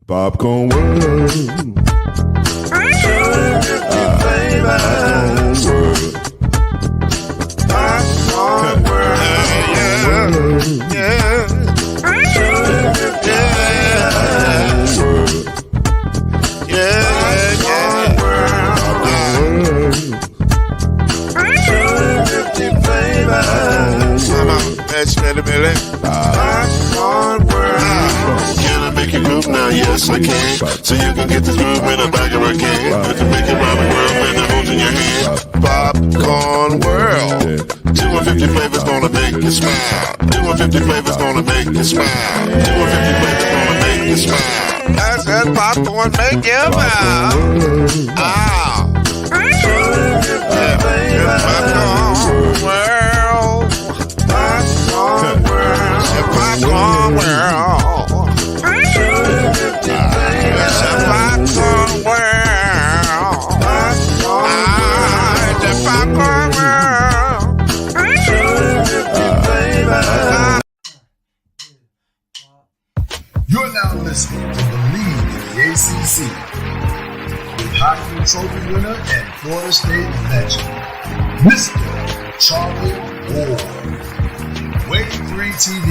Popcorn world. Popcorn world. Yeah. Now, yes, I can. So you can get this groove in the back of a can. You can make it rhyme and world and the holes in your hand. Popcorn world. 250 flavors gonna make you smile. 250 flavors gonna make you smile. 250 flavors gonna make you smile. That's that popcorn make you smile. Ah. Popcorn world. Popcorn world. Popcorn world. It's a popcorn world. It's a popcorn world. You're now listening to BLEAV in the ACC with Heisman Trophy winner and Florida State legend, Mr. Charlie Ward, Wave 3 TV,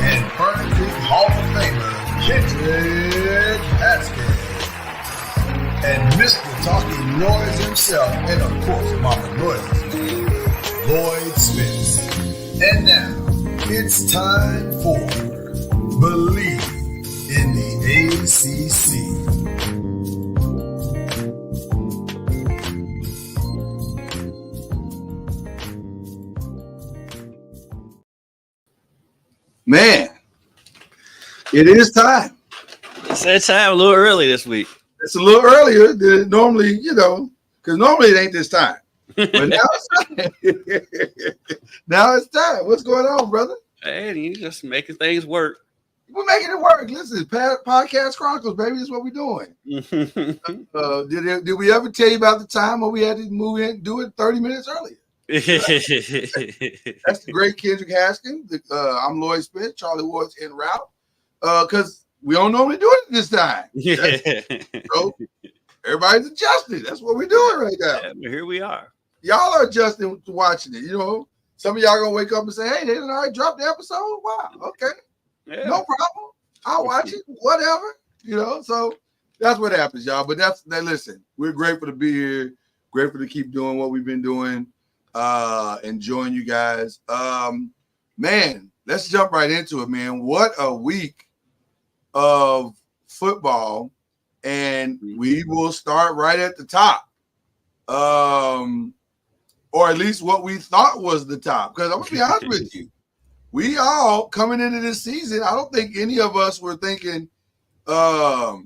and Fern Creek Hall of Famer Kendrick Haskins, and Mr. Talking Noise himself, and of course Mama Noise, Lloyd Smith. And now it's time for BLEAV in the ACC. Man, it is time. It's that time a little early this week. It's a little earlier than normally, because normally it ain't this time. But now it's time. Now it's time. What's going on, brother? Hey, you just making things work. We're making it work. Listen, Podcast Chronicles, baby. That's what we're doing. Did we ever tell you about the time when we had to move in, do it 30 minutes earlier? That's the great Kendrick Haskins. I'm Lloyd Smith. Charlie Ward's en route. Because we don't normally do it this time. So everybody's adjusting. That's what we're doing right now. Yeah, here we are. Y'all are adjusting to watching it. Some of y'all gonna wake up and say, "Hey, they didn't already drop the episode." Wow, okay, yeah. No problem. I'll watch it. Whatever. So that's what happens, y'all. But listen, we're grateful to be here. Grateful to keep doing what we've been doing. Enjoying you guys. Man, let's jump right into it, man. What a week of football, and we will start right at the top. Or at least what we thought was the top. Because I'm gonna be honest with you, we all coming into this season, I don't think any of us were thinking that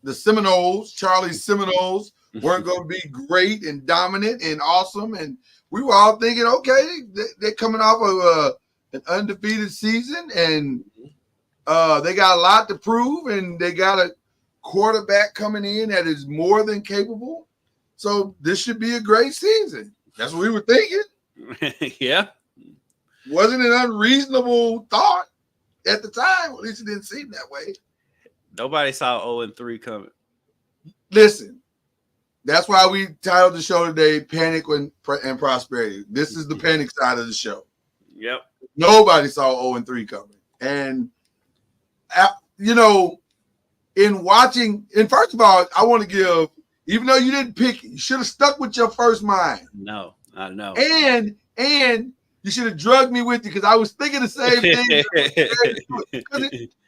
the Seminoles, Charlie's Seminoles, weren't going to be great and dominant and awesome. And we were all thinking, okay, they're coming off of an undefeated season, and they got a lot to prove, and they got a quarterback coming in that is more than capable. So this should be a great season. That's what we were thinking. Yeah. Wasn't an unreasonable thought at the time. At least it didn't seem that way. Nobody saw 0-3 coming. Listen, That's why we titled the show today "Panic and Prosperity." This is the panic side of the show. Yep. Nobody saw 0-3 coming, and you know, in watching, and first of all, I want to give, even though you didn't pick it, you should have stuck with your first mind. No, I know. And you should have drugged me with you because I was thinking the same thing.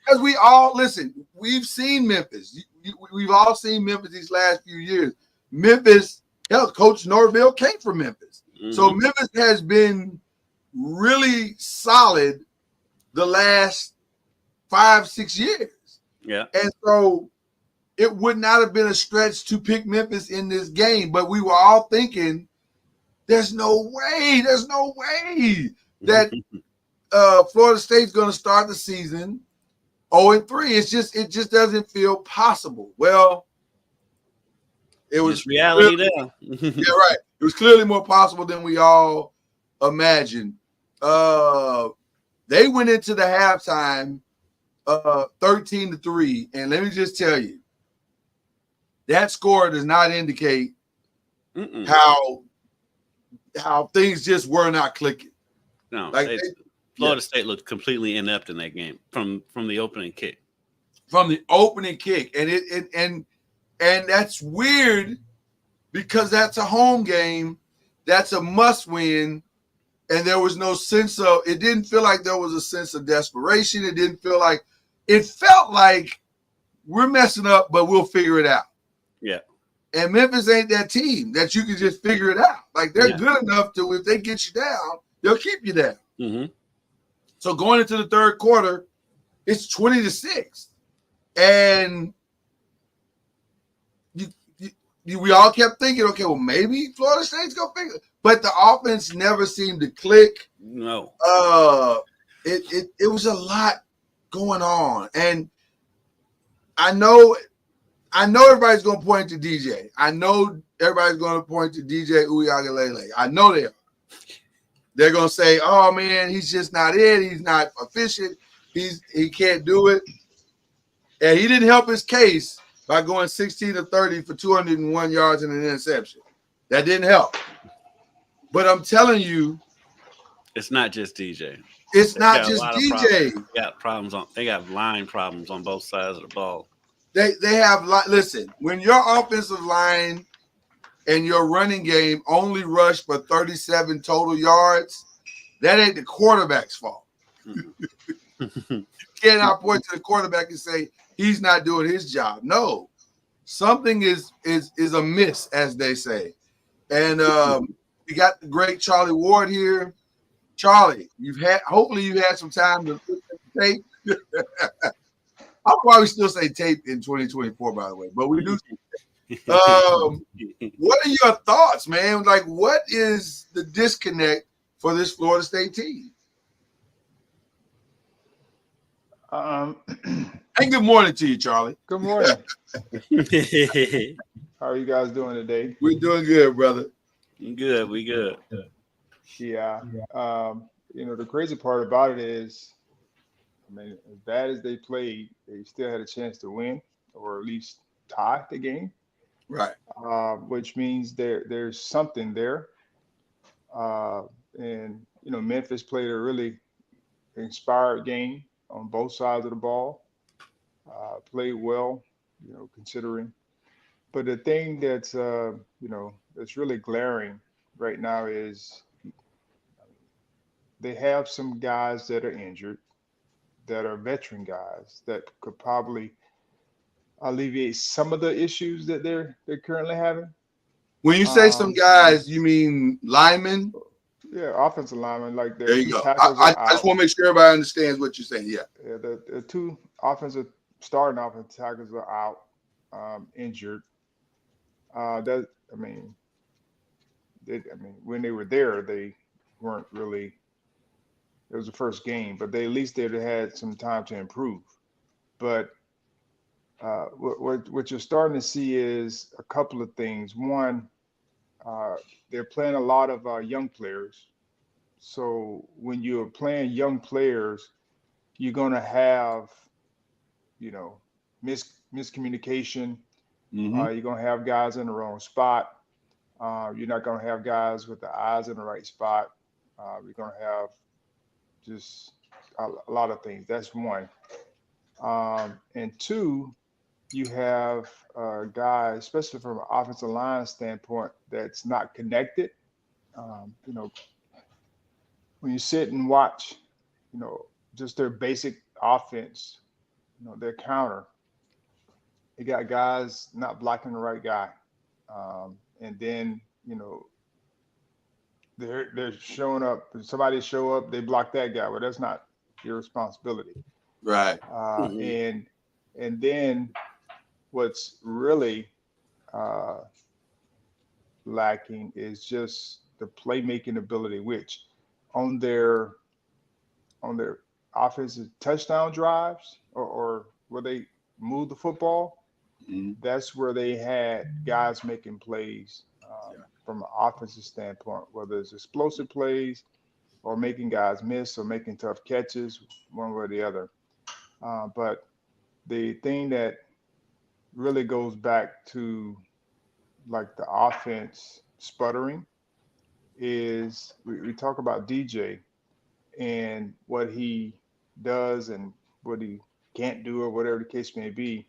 Because we all listen. We've seen Memphis. We've all seen Memphis these last few years. Memphis, hell, Coach Norville came from Memphis, so Memphis has been really solid the last 5-6 years. Yeah, and so it would not have been a stretch to pick Memphis in this game, but we were all thinking, there's no way that Florida State's going to start the season 0-3. It just doesn't feel possible. Well, it was it's reality there. yeah, right. It was clearly more possible than we all imagined. They went into the halftime 13-3, and let me just tell you, that score does not indicate how things just were not clicking. No, like Florida State looked completely inept in that game from the opening kick. From the opening kick, and that's weird because that's a home game, that's a must win, and there was no sense of. It didn't feel like there was a sense of desperation. It didn't feel like. It felt like we're messing up, but we'll figure it out. Yeah. And Memphis ain't that team that you can just figure it out. Like they're good enough to, if they get you down, they'll keep you down. Mm-hmm. So going into the third quarter, it's 20-6, and we all kept thinking, okay, well maybe Florida State's gonna figure it. But the offense never seemed to click. No. It was a lot going on, and I know everybody's going to point to DJ. I know everybody's going to point to DJ Uiagalelei. I know they are. They're going to say, "Oh man, he's just not it. He's not efficient. He can't do it." And he didn't help his case by going 16-30 for 201 yards and an interception. That didn't help. But I'm telling you, it's not just DJ. It's not just DJ. They got line problems on both sides of the ball. They have listen, when your offensive line and your running game only rush for 37 total yards, that ain't the quarterback's fault. You cannot point to the quarterback and say he's not doing his job. No, something is amiss, as they say. And we got the great Charlie Ward here. Charlie, hopefully you've had some time to put the tape. I'll probably still say tape in 2024, by the way, but we do. What are your thoughts, man? Like, what is the disconnect for this Florida State team? And good morning to you, Charlie. Good morning. How are you guys doing today? We're doing good, brother. Good, we good. Yeah. The crazy part about it is, I mean, as bad as they played, they still had a chance to win or at least tie the game. Right. Which means there's something there. Memphis played a really inspired game on both sides of the ball. Played well, considering. But the thing that's that's really glaring right now is they have some guys that are injured, that are veteran guys that could probably alleviate some of the issues that they're currently having. When you say some guys, you mean linemen? Yeah, offensive linemen. Like there you go. I just want to make sure everybody understands what you're saying. Yeah. Yeah, the two starting offensive tackles are out, injured. When they were there, they weren't really. It was the first game, but at least they'd had some time to improve. But what you're starting to see is a couple of things. One, they're playing a lot of young players. So when you're playing young players, you're going to have, miscommunication. You're going to have guys in the wrong spot. You're not going to have guys with the eyes in the right spot. You're going to have just a lot of things. That's one. And two, you have guys, especially from an offensive line standpoint, that's not connected. When you sit and watch, just their basic offense, their counter, you got guys not blocking the right guy. And then, they're showing up. Somebody show up, they block that guy. Well, that's not your responsibility. Right. And then what's really lacking is just the playmaking ability, which on their offensive touchdown drives or where they move the football, that's where they had guys making plays from an offensive standpoint, whether it's explosive plays or making guys miss or making tough catches, one way or the other. But the thing that really goes back to like the offense sputtering is we talk about DJ and what he does and what he can't do or whatever the case may be.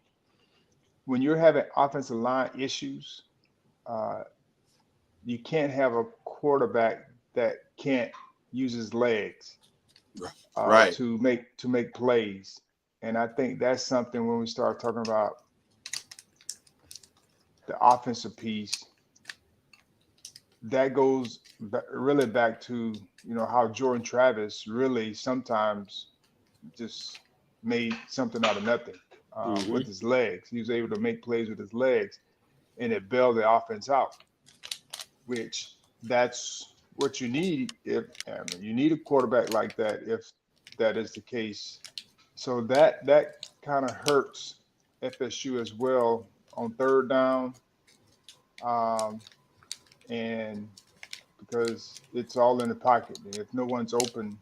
When you're having offensive line issues, you can't have a quarterback that can't use his legs to make plays. And I think that's something when we start talking about the offensive piece, that goes really back to, how Jordan Travis really sometimes just made something out of nothing with his legs. He was able to make plays with his legs and it bailed the offense out, which that's what you need. You need a quarterback like that if that is the case. So that kind of hurts FSU as well on third down, and because it's all in the pocket. And if no one's open,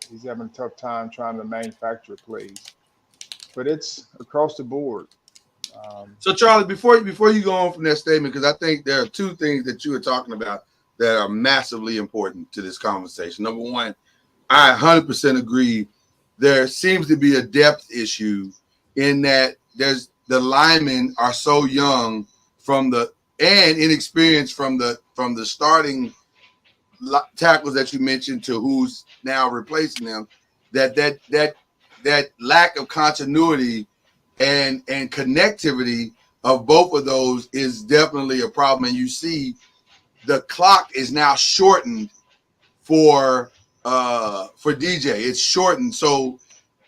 he's having a tough time trying to manufacture plays. But it's across the board. So, Charlie, before you go on from that statement, because I think there are two things that you were talking about that are massively important to this conversation. Number one, I 100% agree. There seems to be a depth issue in that the linemen are so young and inexperienced from the starting tackles that you mentioned to who's now replacing them. That lack of continuity and connectivity of both of those is definitely a problem. And you see the clock is now shortened for DJ. It's shortened. So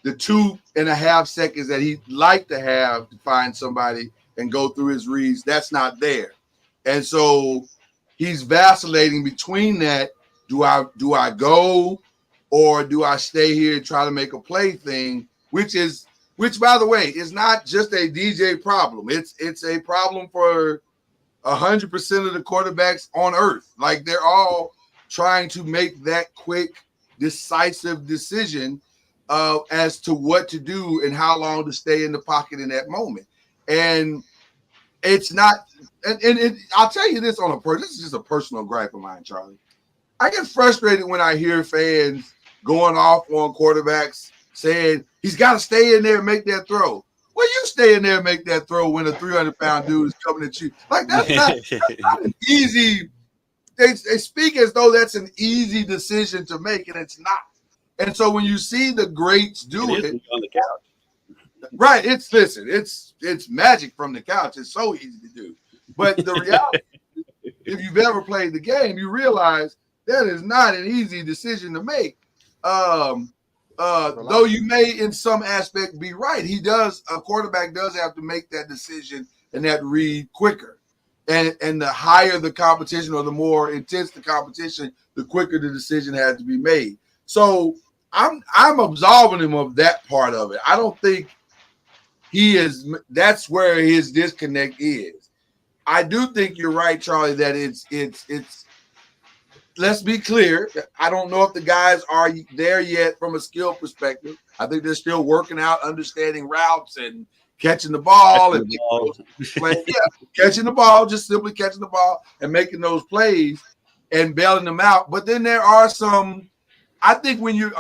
the 2.5 seconds that he'd like to have to find somebody and go through his reads, that's not there. And so he's vacillating between that. Do I go or do I stay here and try to make a play thing, which by the way is not just a DJ problem. It's a problem for 100% of the quarterbacks on earth. Like they're all trying to make that quick, decisive decision as to what to do and how long to stay in the pocket in that moment. And it's not, and I'll tell you this this is just a personal gripe of mine, Charlie. I get frustrated when I hear fans going off on quarterbacks saying he's got to stay in there and make that throw. Well, you stay in there and make that throw when a 300-pound dude is coming at you. Like that's not an easy. They speak as though that's an easy decision to make, and it's not. And so when you see the greats do it on the couch, right? It's magic from the couch. It's so easy to do. But the reality, if you've ever played the game, you realize that is not an easy decision to make. Though you may in some aspect be right, a quarterback does have to make that decision and that read quicker. And the higher the competition or the more intense the competition, the quicker the decision has to be made. So I'm absolving him of that part of it. I don't think that's where his disconnect is. I do think you're right, Charlie, that it's let's be clear. I don't know if the guys are there yet from a skill perspective. I think they're still working out, understanding routes and catching the ball Catching and the ball. catching the ball, just simply catching the ball and making those plays and bailing them out. But then there are some, I think when you're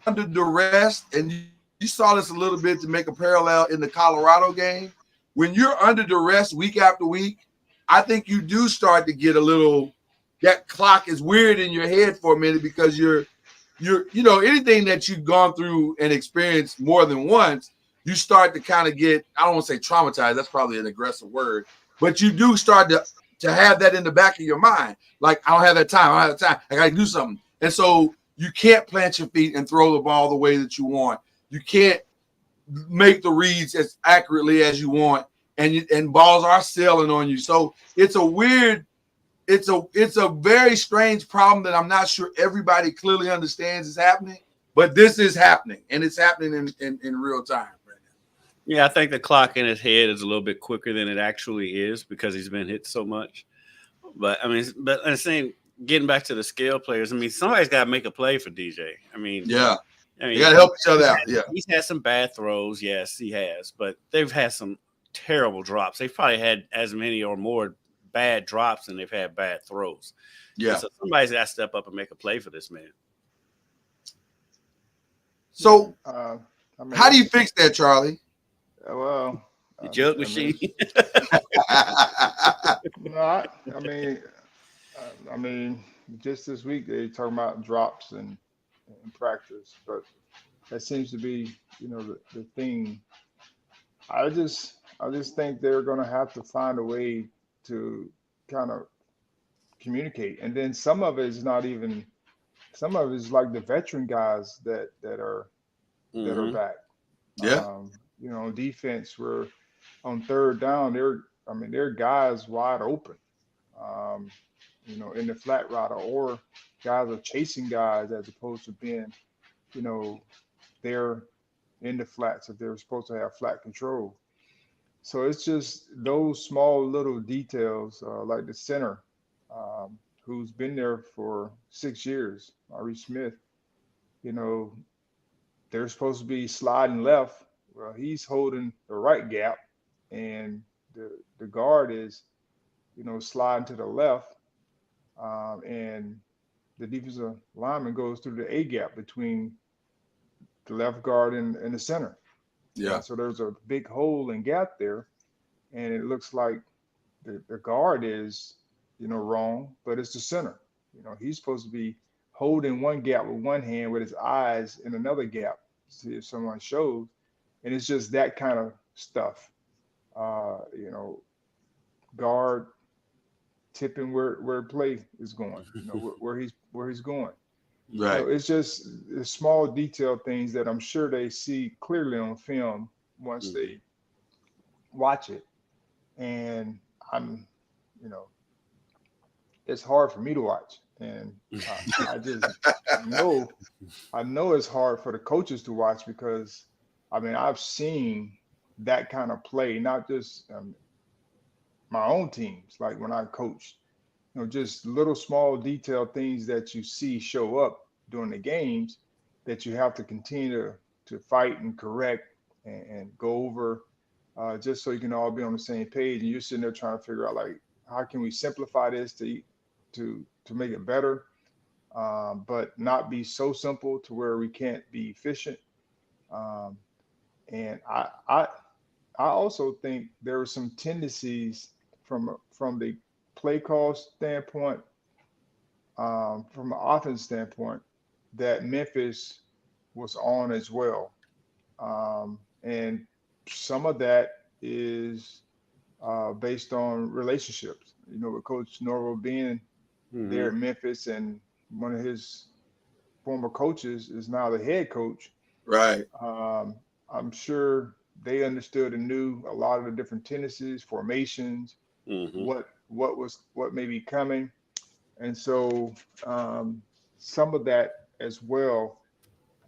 under duress, and you saw this a little bit to make a parallel in the Colorado game, when you're under duress week after week, I think you do start to get a little, that clock is weird in your head for a minute because you're anything that you've gone through and experienced more than once, you start to kind of get, I don't want to say traumatized, that's probably an aggressive word, but you do start to have that in the back of your mind. Like, I don't have that time. I got to do something. And so you can't plant your feet and throw the ball the way that you want. You can't make the reads as accurately as you want. And balls are sailing on you. So it's a weird, it's a very strange problem that I'm not sure everybody clearly understands is happening, but this is happening, and it's happening in real time right now. Yeah, I think the clock in his head is a little bit quicker than it actually is because he's been hit so much. But I mean, I'm saying, getting back to the skill players, I mean, somebody's got to make a play for DJ. I mean, you got to help each other out. Yeah, he's had some bad throws. Yes, he has, but they've had some terrible drops. They've probably had as many or more bad drops than they've had bad throws. Yeah. And so somebody's got to step up and make a play for this man. So how do you fix that, Charlie? Well, the jug machine. No, I mean, just this week they talking about drops in practice, but that seems to be, the thing. I just think they're going to have to find a way to kind of communicate, and then some of it is like the veteran guys that are back. Yeah. On defense, we're on third down. They're guys wide open. In the flat route, or guys are chasing guys as opposed to being, they're in the flats if they're supposed to have flat control. So it's just those small little details, like the center, who's been there for 6 years, Ari Smith. They're supposed to be sliding left. Well, he's holding the right gap, and the guard is, sliding to the left, and the defensive lineman goes through the A gap between the left guard and the center. Yeah. So there's a big hole and gap there, and it looks like the guard is, wrong, but it's the center. He's supposed to be holding one gap with one hand with his eyes in another gap to see if someone shows, and it's just that kind of stuff. Guard tipping where play is going, where he's going. Right. So it's just the small detail things that I'm sure they see clearly on film once they watch it. And I'm, it's hard for me to watch. And I just I know it's hard for the coaches to watch because, I've seen that kind of play, not just my own teams, like when I coached, just little small detail things that you see show up during the games that you have to continue to fight and correct and go over, just so you can all be on the same page. And you're sitting there trying to figure out, like, how can we simplify this to make it better, but not be so simple to where we can't be efficient. And I also think there are some tendencies from the play call standpoint, from an offense standpoint, that Memphis was on as well. And some of that is based on relationships, with Coach Norvell being there at Memphis, and one of his former coaches is now the head coach. Right. I'm sure they understood and knew a lot of the different tendencies, formations, what may be coming. And so some of that as well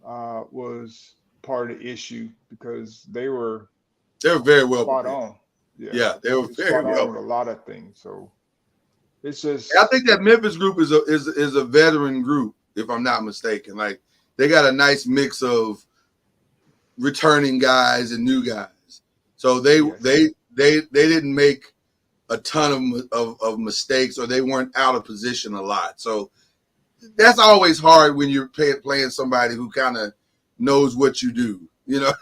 was part of the issue because they were very well spot on. Yeah, they were very well with a lot of things. So it's just, I think that Memphis group is a veteran group, if I'm not mistaken. Like, they got a nice mix of returning guys and new guys. So they didn't make a ton of mistakes, or they weren't out of position a lot. So that's always hard when you're playing somebody who kind of knows what you do, you know.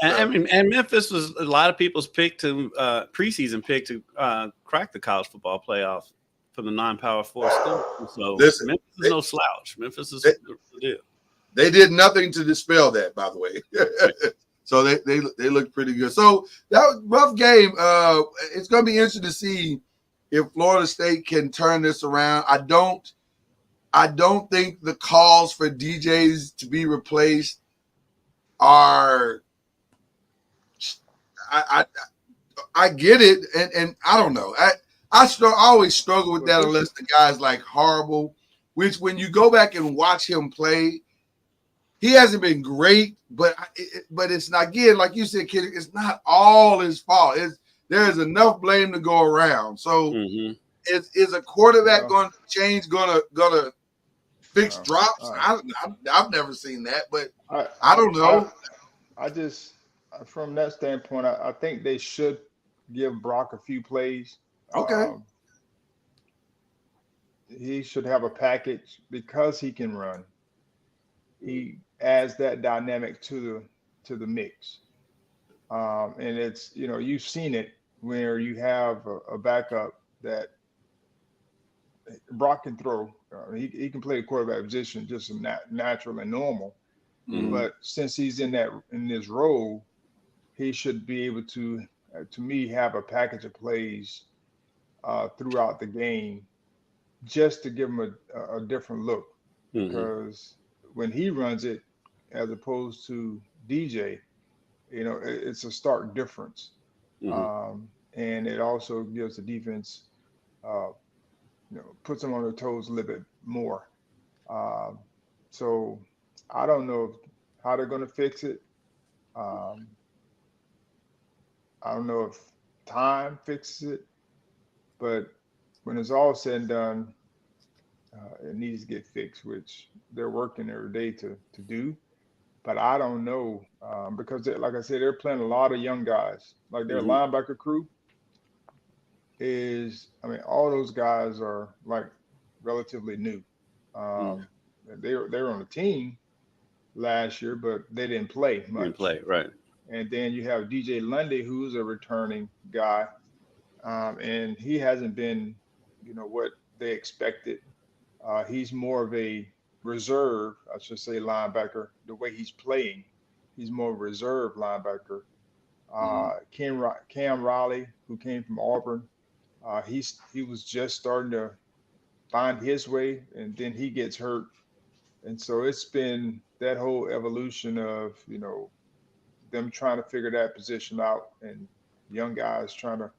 I mean, and Memphis was a lot of people's pick to preseason pick to crack the college football playoff for the non-power four school. So Listen, Memphis is no slouch. Memphis is the deal. They did nothing to dispel that, by the way. So they looked pretty good. So that was a rough game. It's going to be interesting to see if Florida State can turn this around. I don't think the calls for DJs to be replaced are. I get it, and I don't know. I always struggle with that unless the guy's like horrible. Which when you go back and watch him play, he hasn't been great, but it's not, again, like you said, kid, it's not all his fault. There is enough blame to go around. So is a quarterback going to change, going to fix drops? I've never seen that, but I don't know. I just, from that standpoint, I think they should give Brock a few plays. Okay. He should have a package because he can run. He adds that dynamic to the mix. And it's, you've seen it where you have a backup that Brock can throw. He can play a quarterback position just natural and normal. But since he's in this role, he should be able to me, have a package of plays throughout the game just to give him a different look. Because when he runs it, as opposed to DJ, it's a stark difference. And it also gives the defense, puts them on their toes a little bit more. So I don't know how they're going to fix it. I don't know if time fixes it, but when it's all said and done, it needs to get fixed, which they're working every day to do. But I don't know, because like I said, they're playing a lot of young guys. Like their linebacker crew all those guys are like relatively new. They were on the team last year, but they didn't play much. Didn't play, right. And then you have DJ Lundy, who's a returning guy, and he hasn't been, what they expected. He's more of a reserve, I should say, linebacker. The way he's playing, he's more of a reserve linebacker. Cam Riley, who came from Auburn, he was just starting to find his way, and then he gets hurt. And so it's been that whole evolution of, them trying to figure that position out, and young guys trying to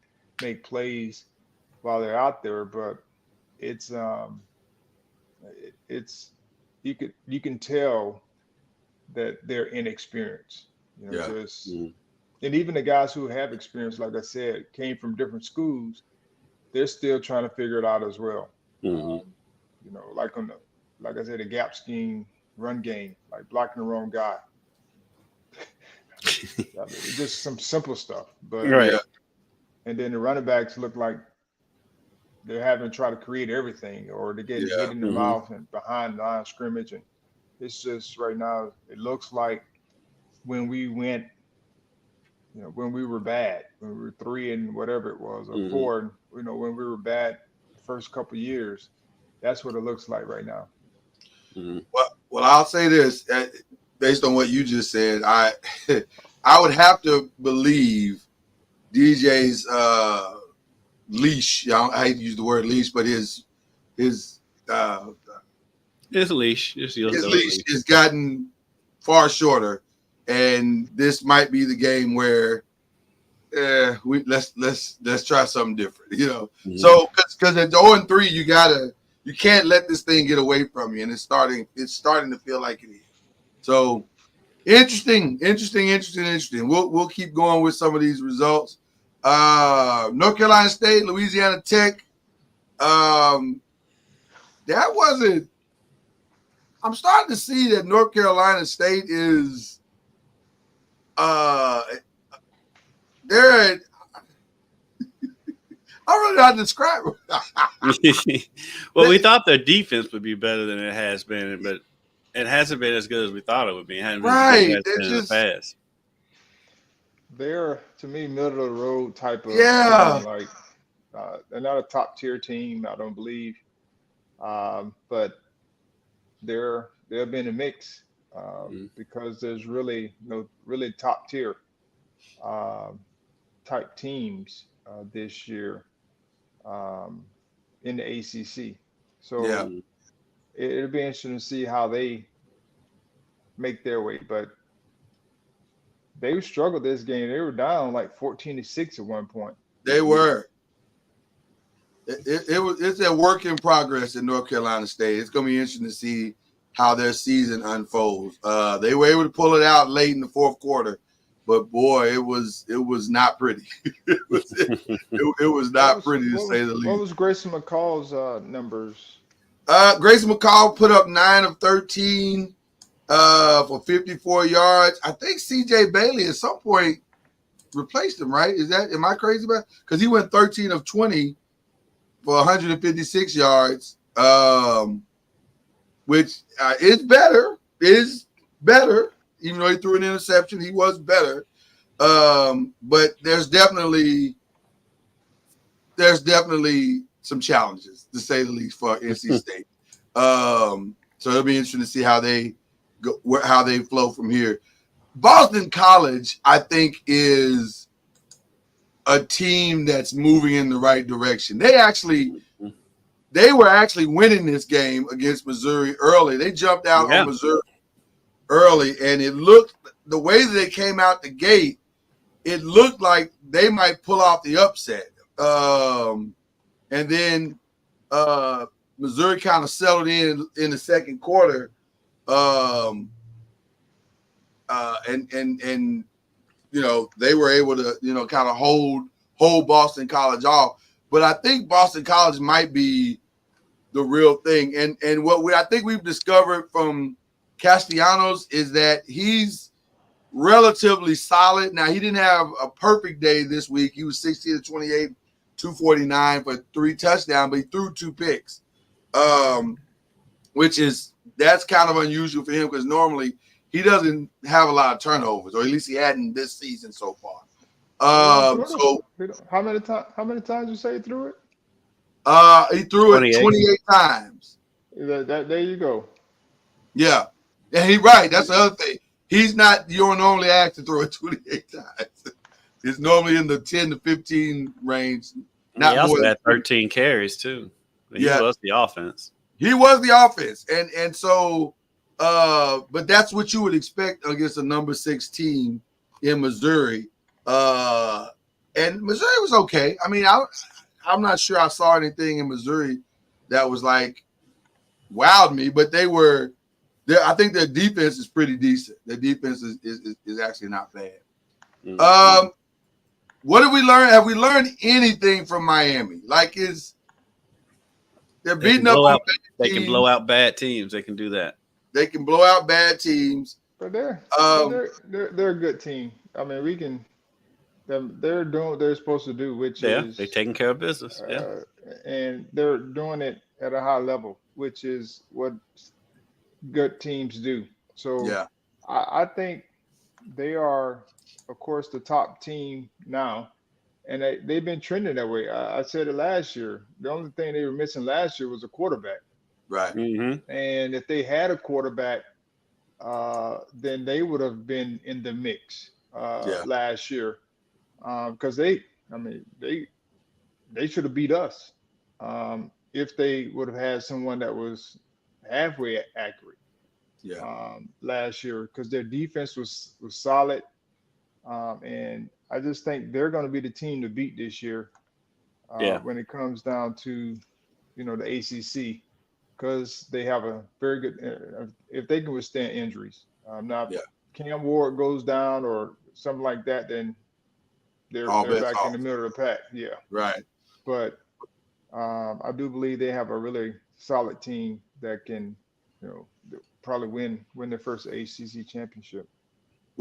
make plays while they're out there. But it's you can tell that they're inexperienced. And even the guys who have experience, like I said, came from different schools. They're still trying to figure it out as well. Like I said, the gap scheme, run game, like blocking the wrong guy. Just some simple stuff. But and then the running backs look like they're having to try to create everything, or they get hit in the mouth and behind the line of scrimmage. And it's just right now, it looks like when we went, when we were bad, when we were 3 and whatever it was, or 4, when we were bad the first couple of years, that's what it looks like right now. Well, I'll say this, based on what you just said, I would have to believe DJ's leash. I hate to use the word leash, but his leash has gotten far shorter, and this might be the game where let's try something different. So because at 0-3, you can't let this thing get away from you, and it's starting to feel like it is. So interesting. We'll keep going with some of these results. North Carolina State, Louisiana Tech. That wasn't. I'm starting to see that North Carolina State is Aaron, I don't know how to describe it. Well, we thought their defense would be better than it has been, but it hasn't been as good as we thought it would be. It hasn't been as good Right. as it's been in the past. They're, to me, middle of the road type of Yeah. team. Like they're not a top tier team, I don't believe, but they'll be in the mix because there's really no really top tier type teams this year in the ACC. So Yeah. it'll be interesting to see how they make their way. But they struggled this game. They were down like 14-6 at one point. They were. It's a work in progress in North Carolina State. It's going to be interesting to see how their season unfolds. They were able to pull it out late in the fourth quarter, but boy, it was not pretty. it was not pretty to say the least. What was Grayson McCall's numbers? Grayson McCall put up 9 of 13 for 54 yards. I think CJ Bailey at some point replaced him, right? Am I crazy about it? Because he went 13 of 20 for 156 yards, which is better, even though he threw an interception, he was better. But there's definitely some challenges, to say the least, for NC State. So it'll be interesting to see how they go, how they flow from here. Boston College, I think, is a team that's moving in the right direction. They were actually winning this game against Missouri early. They jumped out on Missouri early, and it looked, the way that they came out the gate, it looked like they might pull off the upset. And then Missouri kind of settled in the second quarter. And you know, they were able to, you know, kind of hold Boston College off. But I think Boston College might be the real thing. And what I think we've discovered from Castellanos is that he's relatively solid. Now, he didn't have a perfect day this week. He was 16 to 28, 249 for 3 touchdowns, but he threw 2 picks, that's kind of unusual for him because normally he doesn't have a lot of turnovers, or at least he hadn't this season so far. So how many times you say he threw it? He threw it 28 times. There you go. Yeah. Yeah, he's right. That's the other thing. He's not, you don't normally ask to throw it 28 times. It's normally in the 10 to 15 range. Not he also had 13 carries too. He was the offense. He was the offense. And so but that's what you would expect against a number 6 team in Missouri. And Missouri was okay. I mean, I'm not sure I saw anything in Missouri that was like wowed me, but I think their defense is pretty decent. Their defense is actually not bad. Mm-hmm. What did we learn? Have we learned anything from Miami? Like, they're beating up on bad teams. They can blow out bad teams. They can do that. They can blow out bad teams. But they're a good team. I mean, they're doing what they're supposed to do, which is they're taking care of business. And they're doing it at a high level, which is what good teams do. So I think they are, of course, the top team now, and they've been trending that way. I said it last year. The only thing they were missing last year was a quarterback. Right. Mm-hmm. And if they had a quarterback, then they would have been in the mix last year. Because they should have beat us if they would have had someone that was halfway accurate. Last year, because their defense was solid, and I just think they're going to be the team to beat this year. When it comes down to, you know, the ACC, because they have a very good if they can withstand injuries. Cam Ward goes down or something like that, then they're back in the middle of the pack. Yeah. Right. But I do believe they have a really solid team that can, you know, probably win their first ACC championship.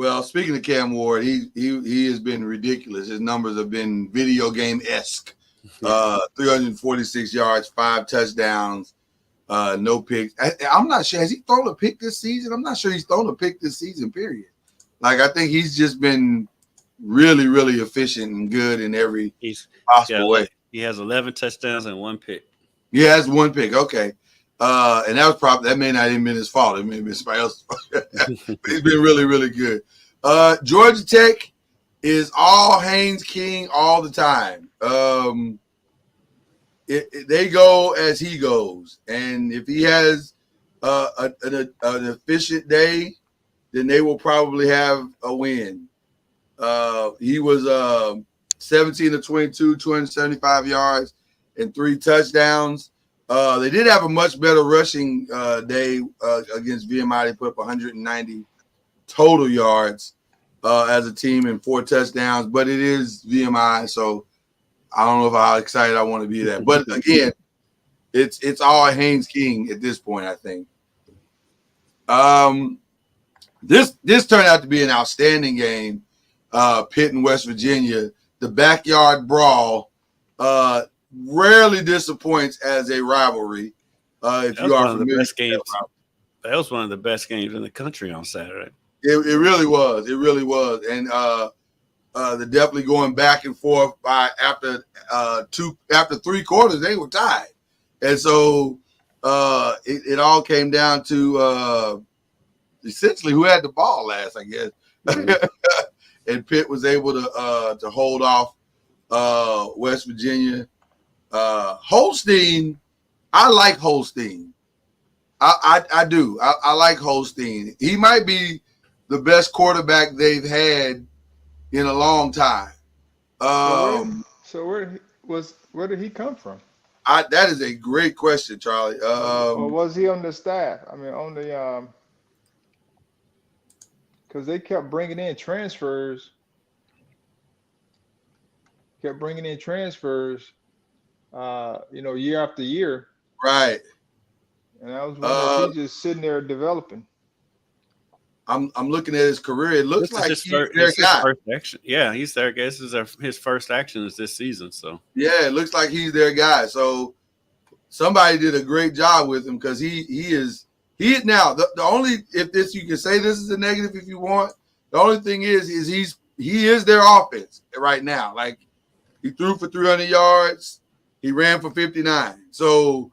Well, speaking of Cam Ward, he has been ridiculous. His numbers have been video game-esque. 346 yards, 5 touchdowns, no picks. I'm not sure. Has he thrown a pick this season? I'm not sure he's thrown a pick this season, period. Like, I think he's just been really, really efficient and good in every possible way. He has 11 touchdowns and 1 pick. Yeah, that's 1 pick. Okay. And that may not even been his fault. It may have been somebody else's fault. But he's been really, really good. Georgia Tech is all Haynes King all the time. They go as he goes. And if he has an efficient day, then they will probably have a win. He was 17 to 22, 275 yards and 3 touchdowns. They did have a much better rushing day against VMI. They put up 190 total yards as a team and 4 touchdowns, but it is VMI, so I don't know how excited I want to be that. But again, it's all Haynes King at this point, I think. This turned out to be an outstanding game. Pitt and West Virginia, the backyard brawl. Rarely disappoints as a rivalry. If you are familiar, that was one of the best games in the country on Saturday. It really was. It really was. And they're definitely going back and forth. After 3 quarters, they were tied, and so it all came down to essentially who had the ball last, I guess. Mm-hmm. And Pitt was able to hold off West Virginia. Holstein, I like Holstein. I do. I like Holstein. He might be the best quarterback they've had in a long time. So where did he come from? That is a great question, Charlie. Or was he on the staff? I mean, on the because they kept bringing in transfers. Year after year. Right. And I was wondering if he's just sitting there developing. I'm looking at his career. It looks like he's their guy. First action. Yeah, he's their guy. This is his first action is this season. So yeah, it looks like he's their guy. So somebody did a great job with him because he is now the only, if this, you can say this is a negative if you want. The only thing is he is their offense right now. Like, he threw for 300 yards. He ran for 59. So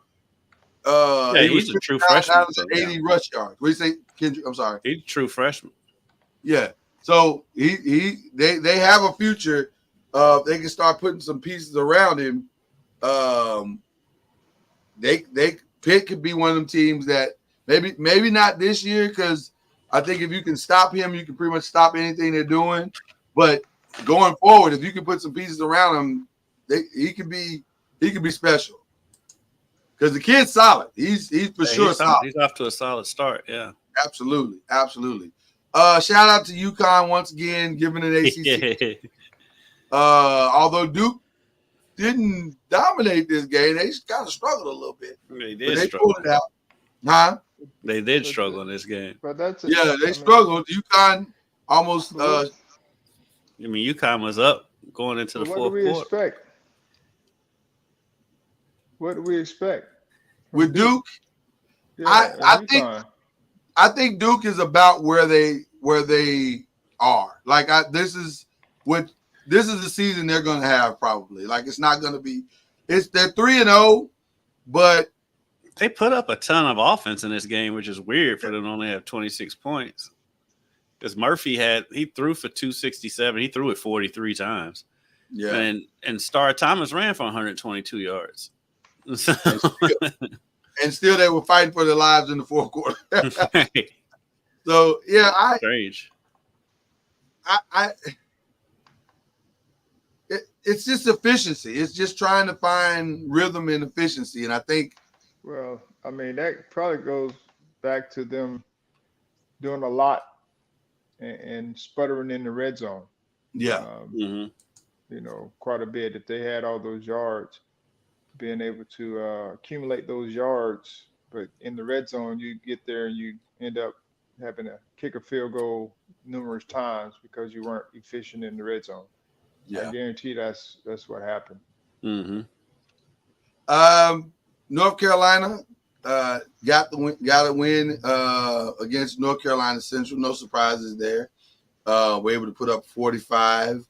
he's a true freshman. 80 rush yards. What do you say, Kendrick? I'm sorry. He's a true freshman. Yeah. So they have a future. They can start putting some pieces around him. Pitt could be one of them teams that maybe not this year, because I think if you can stop him, you can pretty much stop anything they're doing. But going forward, if you can put some pieces around him, he could be special. Because the kid's solid. He's for sure solid. He's off to a solid start. Yeah. Absolutely. Shout out to UConn once again, giving an ACC. Although Duke didn't dominate this game, they kind of struggled a little bit. They pulled it out. Huh? They did struggle in this game. But they struggled. UConn almost. UConn was up going into the fourth quarter. What do we expect with Duke? Yeah, I think Duke is about where they are. Like, this is the season they're going to have probably. Like, it's not going to be. They're 3-0, but they put up a ton of offense in this game, which is weird for them to only have 26 points. Because Murphy he threw for 267. He threw it 43 times. Yeah, and Star Thomas ran for 122 yards. And still they were fighting for their lives in the fourth quarter. So yeah, strange. It's just efficiency. It's just trying to find rhythm and efficiency. And I think, well, I mean, that probably goes back to them doing a lot and sputtering in the red zone. Yeah. Quite a bit. If they had all those yards, being able to accumulate those yards, but in the red zone, you get there and you end up having to kick a field goal numerous times because you weren't efficient in the red zone. I guarantee that's what happened. Mm-hmm. North Carolina got a win against North Carolina Central. No surprises there. We're able to put up 45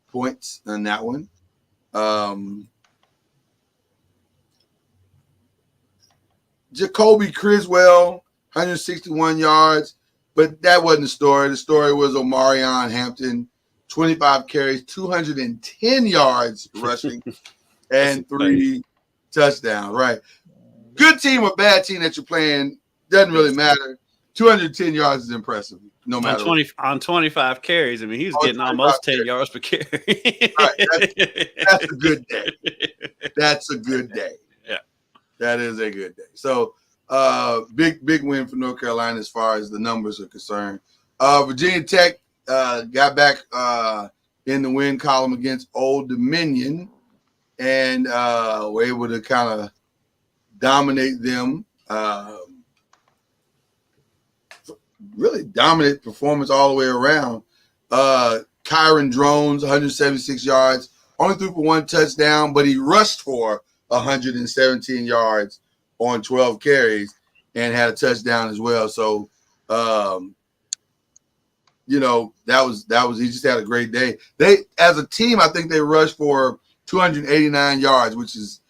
points on that one. Jacoby Criswell, 161 yards, but that wasn't the story. The story was Omarion Hampton, 25 carries, 210 yards rushing, and 3 touchdowns. Right. Good team or bad team that you're playing, doesn't really matter. 210 yards is impressive, no matter on 25 carries. I mean, he's getting almost 10 yards per carry. Right. That's a good day. That's a good day. Yeah. That is a good day. So big win for North Carolina as far as the numbers are concerned. Virginia Tech got back in the win column against Old Dominion and were able to kind of dominate them. Really dominant performance all the way around. Kyron Drones, 176 yards, only threw for 1 touchdown, but he rushed for 117 yards on 12 carries and had a touchdown as well. So, you know, that was he just had a great day. They, as a team, I think they rushed for 289 yards, which is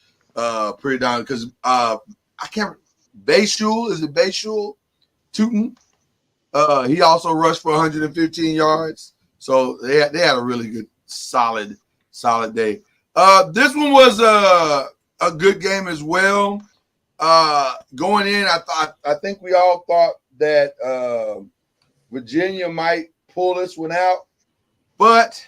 pretty down because I can't. Bayshul, is it Bayshul Tootin? He also rushed for 115 yards. So they had a really good, solid day. This one was a good game as well. Going in, I think we all thought that Virginia might pull this one out, but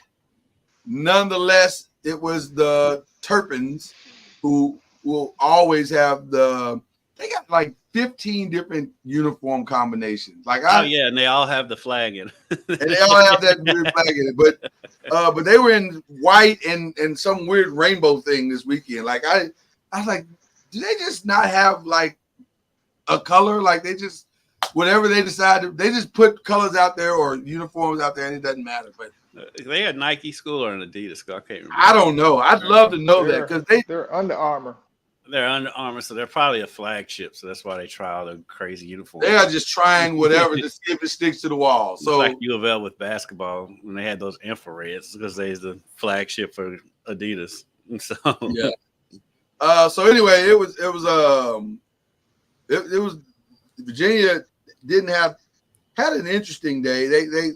nonetheless, it was the Terrapins who will always have they got like 15 different uniform combinations. Like and they all have the flag in it. And they all have that weird flag in it. But they were in white and some weird rainbow thing this weekend. Like I was like, do they just not have like a color? Like they just whatever they decide they just put colors out there or uniforms out there and it doesn't matter. But they had Nike school or an Adidas school. I can't remember. I don't know. I'd love to know that because they're Under Armour. They're Under Armour, so they're probably a flagship. So that's why they try all the crazy uniforms. They are just trying whatever to see if it sticks to the wall. So like U of L with basketball when they had those infrareds because they're the flagship for Adidas. So yeah. So anyway, it was Virginia had an interesting day. They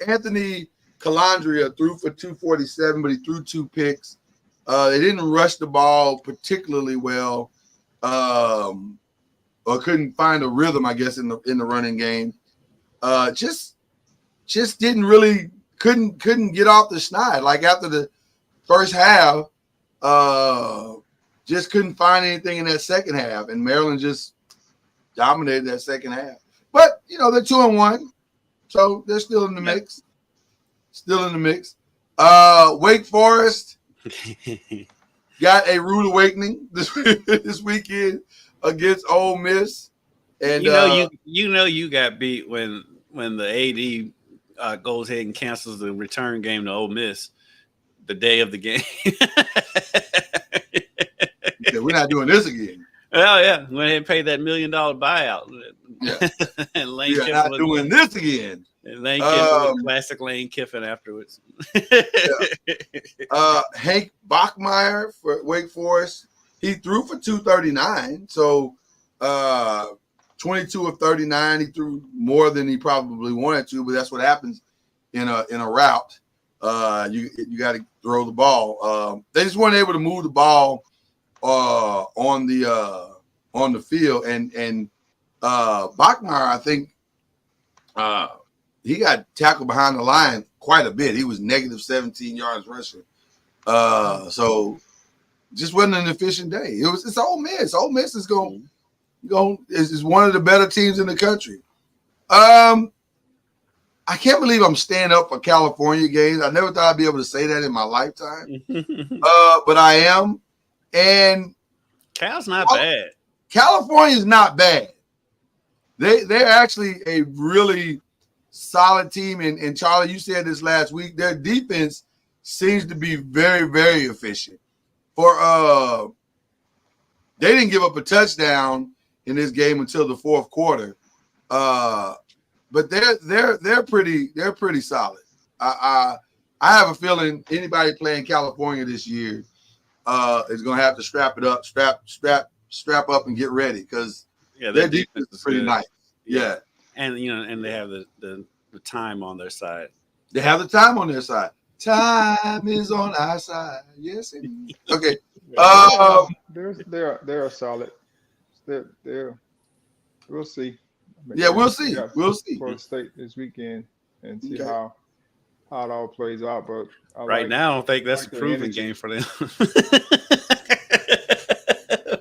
Anthony Calandria threw for 247, but he threw 2 picks. They didn't rush the ball particularly well, or couldn't find a rhythm, I guess, in the running game. Just didn't really couldn't get off the schneid. Like after the first half, just couldn't find anything in that second half, and Maryland just dominated that second half. But you know they're 2-1, so they're still in the mix. Still in the mix. Wake Forest got a rude awakening this weekend against Ole Miss, and you got beat when the AD goes ahead and cancels the return game to Ole Miss the day of the game. We're not doing this again. Oh yeah, went ahead and paid that $1 million buyout. Yeah, and Lane we're not doing this again. And Lane Kiffin, classic Lane Kiffin afterwards. Hank Bachmeier for Wake Forest, he threw for 239. So 22 of 39. He threw more than he probably wanted to, but that's what happens in a route. You got to throw the ball. They just weren't able to move the ball on the field, and Bachmeier, I think. He got tackled behind the line quite a bit. He was negative 17 yards rushing. So just wasn't an efficient day. It's Ole Miss. Ole Miss is is one of the better teams in the country. I can't believe I'm staying up for California games. I never thought I'd be able to say that in my lifetime. But I am. And Cal's not bad. California's not bad. They're actually a really solid team. And Charlie, you said this last week. Their defense seems to be very, very efficient. They didn't give up a touchdown in this game until the fourth quarter. But they're pretty solid. I have a feeling anybody playing California this year is going to have to strap up and get ready because their defense is pretty nice. Yeah. And and they have the time on their side. They have the time on their side. Time is on our side. Yes, indeed. Okay. They're solid. We'll see. Yeah, we'll see. We'll see. For the state this weekend and see how it all plays out. But right now, I don't think that's a proven game for them.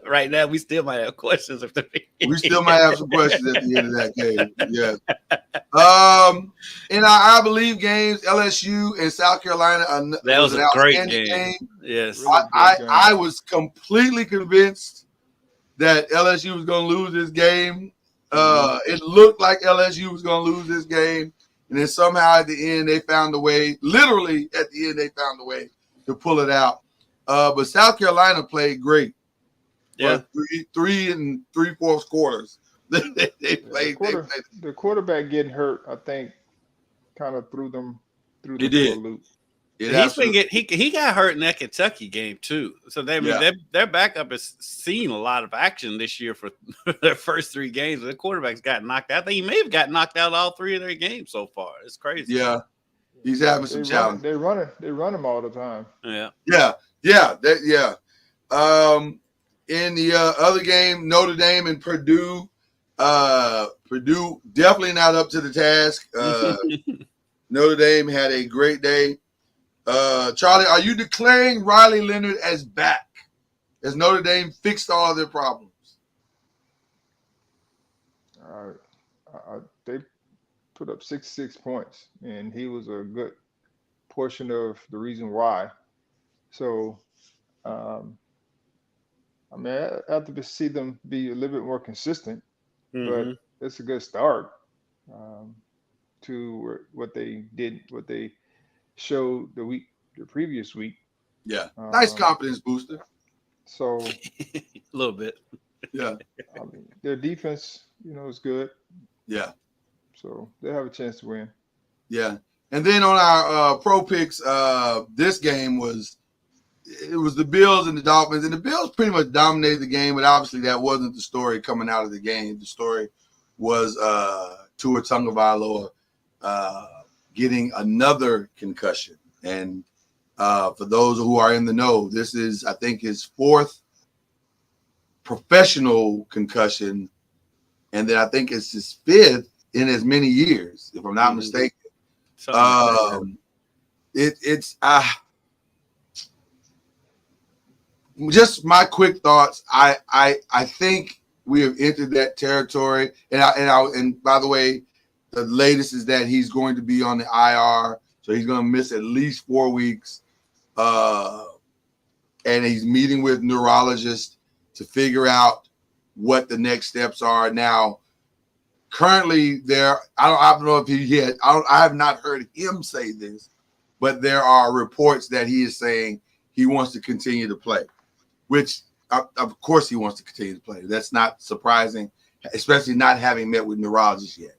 Right now, we still might have questions. We still might have some questions at the end of that game. Yeah. In our I Believe games, LSU and South Carolina. That was a great game. Yes. Really I was completely convinced that LSU was going to lose this game. It looked like LSU was going to lose this game. And then somehow at the end, they found a way. Literally at the end, they found a way to pull it out. But South Carolina played great. Yeah, 3 3/4 quarters. They played. The quarterback getting hurt, I think, kind of threw them for a loop. He got hurt in that Kentucky game too. So their backup has seen a lot of action this year for their first 3 games. The quarterbacks got knocked out. I think he may have got knocked out all 3 of their games so far. It's crazy. Yeah, he's having some challenges. They run him all the time. Yeah. In the other game, Notre Dame and Purdue. Purdue definitely not up to the task. Notre Dame had a great day. Charlie, are you declaring Riley Leonard as back? As Notre Dame fixed all of their problems? They put up 66 points, and he was a good portion of the reason why. So, I have to see them be a little bit more consistent, but it's a good start to what they did, what they showed the previous week. Yeah, nice confidence booster. So a little bit. Yeah, their defense, is good. Yeah, so they have a chance to win. Yeah, and then on our pro picks, this game was the Bills and the Dolphins, and the Bills pretty much dominated the game, but obviously that wasn't the story coming out of the game. The story was Tua Tagovailoa getting another concussion. And for those who are in the know, this is, I think, his 4th professional concussion, and then I think it's his 5th in as many years, if I'm not mistaken. Just my quick thoughts. I think we have entered that territory, and by the way, the latest is that he's going to be on the IR, so he's going to miss at least 4 weeks. And he's meeting with neurologists to figure out what the next steps are. Now, currently, I don't know if I have not heard him say this, but there are reports that he is saying he wants to continue to play. Which, of course, he wants to continue to play. That's not surprising, especially not having met with neurologists yet.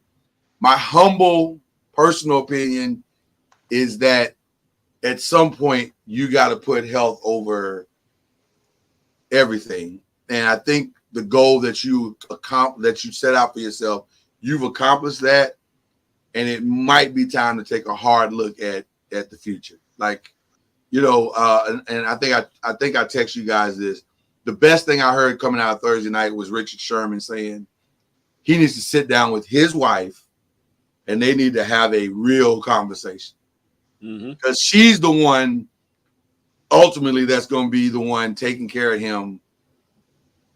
My humble personal opinion is that at some point you got to put health over everything. And I think the goal that you set out for yourself, you've accomplished that, and it might be time to take a hard look at the future. And I think I text you guys this. The best thing I heard coming out of Thursday night was Richard Sherman saying he needs to sit down with his wife and they need to have a real conversation. Because she's the one ultimately that's going to be the one taking care of him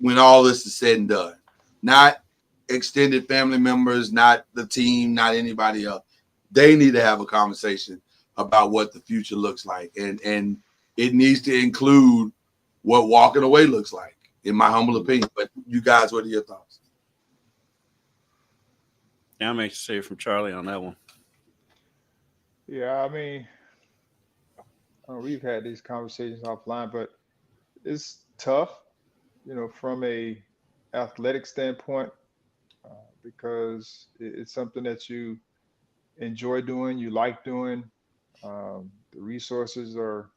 when all this is said and done. Not extended family members, not the team, not anybody else. They need to have a conversation about what the future looks like. And it needs to include what walking away looks like, in my humble opinion. But you guys, what are your thoughts? Yeah, I'm anxious to hear from Charlie on that one. Yeah, I mean, we've had these conversations offline, but it's tough, from a athletic standpoint, because it's something that you enjoy doing, you like doing. The resources are,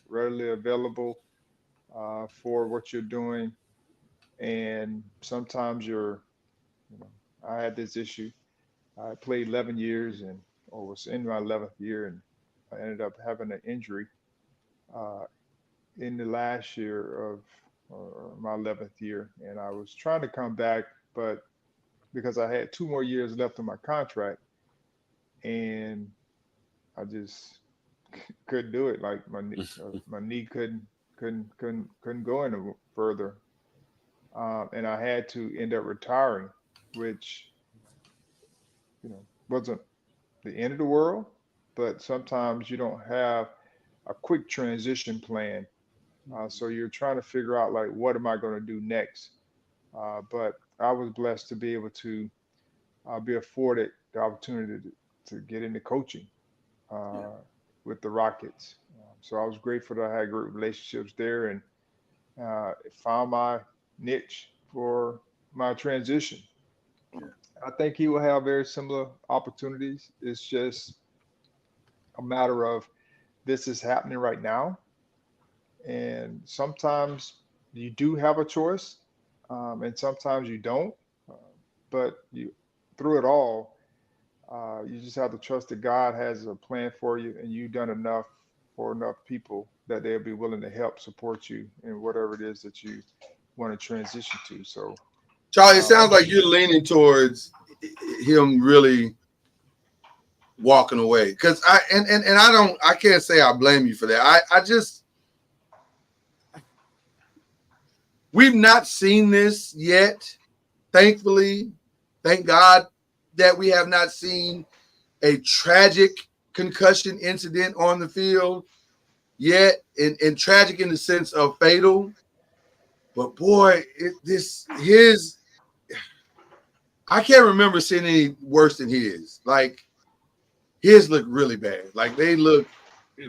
readily available for what you're doing, and sometimes you know, I had this issue. I played 11 years and or was in my 11th year, and I ended up having an injury uh, in the last year of my 11th year, and I was trying to come back, but because I had 2 more years left on my contract, and I just couldn't do it. Like my knee couldn't go any further, and I had to end up retiring, which wasn't the end of the world, but sometimes you don't have a quick transition plan. So you're trying to figure out like, what am I going to do next? But I was blessed to be able to be afforded the opportunity to get into coaching uh, with the Rockets. So I was grateful that I had great relationships there, and found my niche for my transition. I think he will have very similar opportunities. It's just a matter of this is happening right now. And sometimes you do have a choice, and sometimes you don't. Uh, but through it all, you just have to trust that God has a plan for you, and you've done enough for enough people that they'll be willing to help support you in whatever it is that you want to transition to. So, Charlie, it sounds like you're leaning towards him really walking away. Because I can't say I blame you for that. We've not seen this yet. Thankfully, thank God that we have not seen a tragic concussion incident on the field yet, and tragic in the sense of fatal. But boy, I can't remember seeing any worse than his. Like his look really bad. Like they look.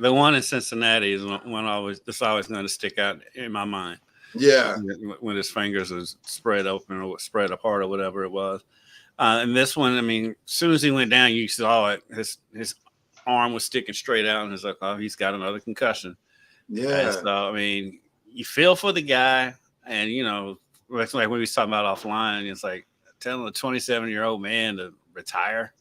The one in Cincinnati is one that's always going to stick out in my mind. Yeah, when his fingers was spread open or spread apart or whatever it was. And this one, I mean, as soon as he went down, you saw it. His arm was sticking straight out, and it's like, oh, he's got another concussion. Yeah. And so, I mean, you feel for the guy, and it's like when we was talking about offline, it's like telling a 27-year-old man to retire.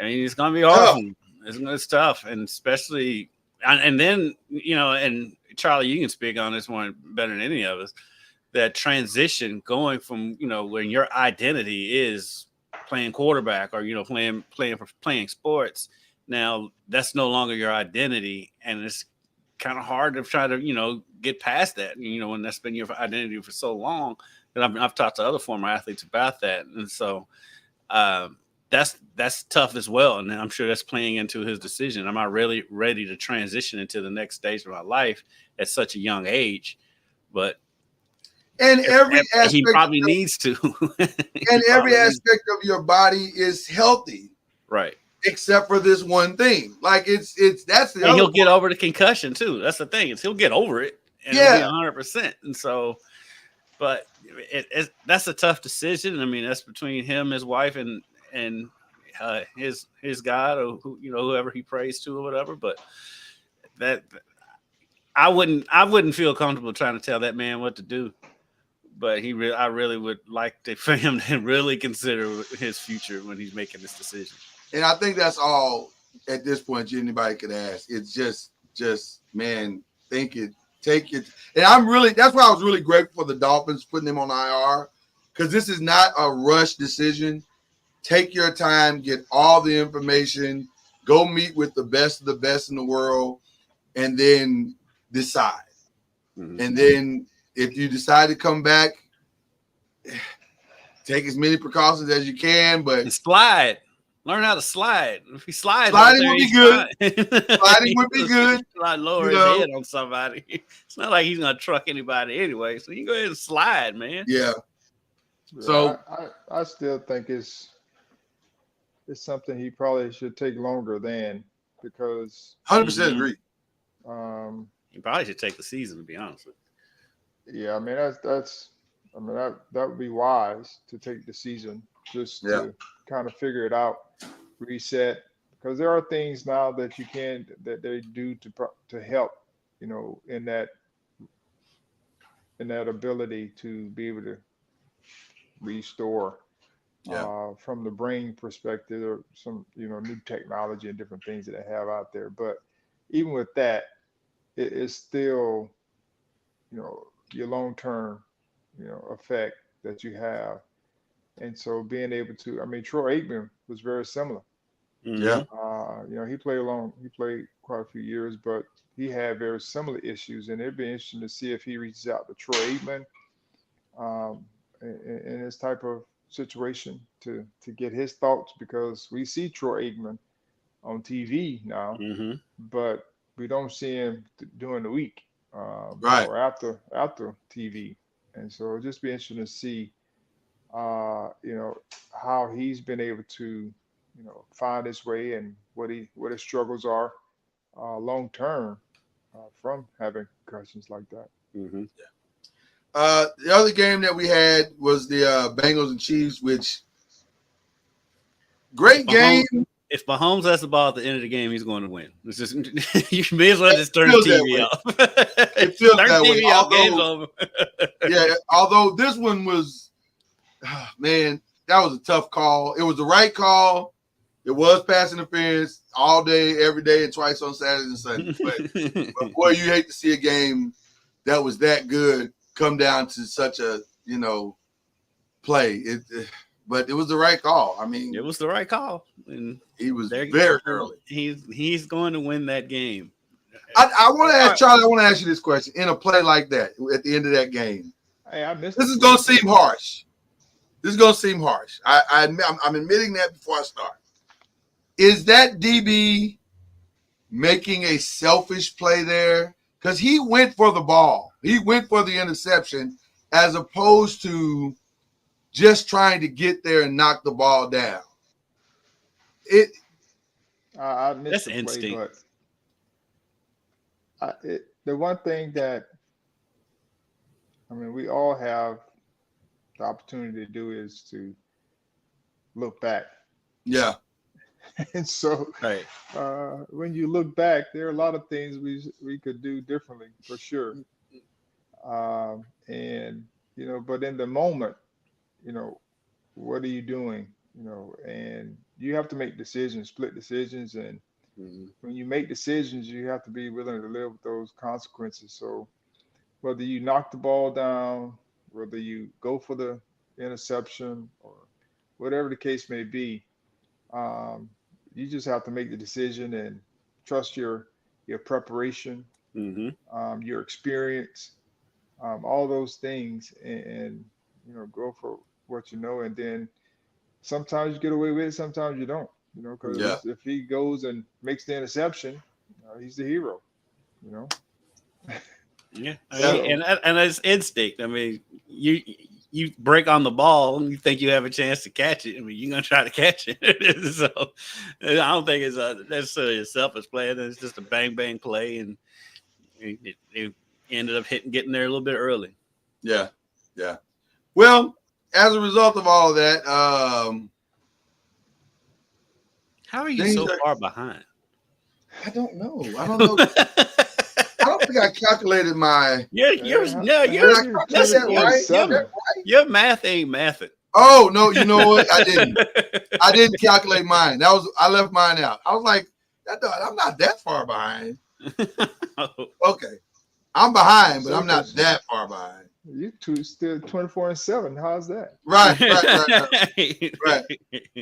I mean, it's gonna be hard. It's tough, and especially, and then and Charlie, you can speak on this one better than any of us. That transition going from when your identity is playing quarterback or playing sports, now that's no longer your identity, and it's kind of hard to try to get past that. When that's been your identity for so long. And I've talked to other former athletes about that, and so that's tough as well. And I'm sure that's playing into his decision. Am I really ready to transition into the next stage of my life at such a young age? But and every aspect he probably needs to. And every aspect of your body is healthy, right? Except for this one thing. Like that's the. And he'll get over the concussion too. That's the thing. He'll get over it, and it'll be 100%. And so, but that's a tough decision. I mean, that's between him, his wife, and his God, or whoever he prays to or whatever. But that I wouldn't feel comfortable trying to tell that man what to do. But I really would like for him to really consider his future when he's making this decision. And I think that's all at this point anybody could ask. It's just man, think it, take it. And that's why I was really grateful for the Dolphins putting him on IR, because this is not a rush decision. Take your time, get all the information, go meet with the best of the best in the world, and then decide. Mm-hmm. And then if you decide to come back, take as many precautions as you can, but and slide. Learn how to slide. If he slides, sliding would be good. Sliding would be good. Slide lower his head on somebody. It's not like he's gonna truck anybody anyway. So you can go ahead and slide, man. Yeah. So I still think it's something he probably should take longer than, because 100% agree. He probably should take the season, to be honest with yeah, I mean that would be wise to take the season just to kind of figure it out, reset, because there are things now that they do to help, in that ability to be able to restore from the brain perspective, or some new technology and different things that they have out there. But even with that, it's still your long-term effect that you have. And so being able to, I mean, Troy Aikman was very similar. you. He played quite a few years, but he had very similar issues, and it'd be interesting to see if he reaches out to Troy Aikman in this type of situation to get his thoughts, because we see Troy Aikman on TV now, but we don't see him during the week or after TV. And so it'll just be interesting to see, how he's been able to, find his way, and what his struggles are long term from having concussions like that. The other game that we had was the Bengals and Chiefs, which great game. If Mahomes has the ball at the end of the game, he's going to win. It's just you may as well just turn the TV off. It feels turn that the way. TV off. Game's over. Yeah, although this one was, man, that was a tough call. It was the right call. It was pass interference all day, every day, and twice on Saturdays and Sundays. But boy, you hate to see a game that was that good come down to such a play. But it was the right call. I mean, it was the right call, and he was very early. He's going to win that game. I want to ask Charlie. I want to ask you this question: in a play like that, at the end of that game, this is going to seem harsh. I'm admitting that before I start. Is that DB making a selfish play there? Because he went for the ball. He went for the interception, as opposed to just trying to get there and knock the ball down. I missed That's the play, instinct. but the one thing that, I mean, we all have the opportunity to do is to look back. Yeah. And so when you look back, there are a lot of things we could do differently, for sure. And, but in the moment, what are you doing? And you have to make decisions, split decisions. And when you make decisions, you have to be willing to live with those consequences. So whether you knock the ball down, whether you go for the interception, or whatever the case may be, you just have to make the decision and trust your preparation, your experience, all those things, and go for what you know. And then sometimes you get away with it, sometimes you don't. Because if he goes and makes the interception, he's the hero. Yeah, and it's instinct. I mean, you break on the ball and you think you have a chance to catch it. I mean, you're gonna try to catch it. So I don't think it's necessarily a selfish play. It's just a bang bang play, and it ended up getting there a little bit early. Yeah. Well, as a result of all of that, how are you so far behind? I don't know. I don't think I calculated my. Your math ain't mathing. Oh no! You know what? I didn't. I didn't calculate mine. I left mine out. I was like, I'm not that far behind. Okay, I'm behind, but I'm not that far behind. You two still 24-7. How's that? Right.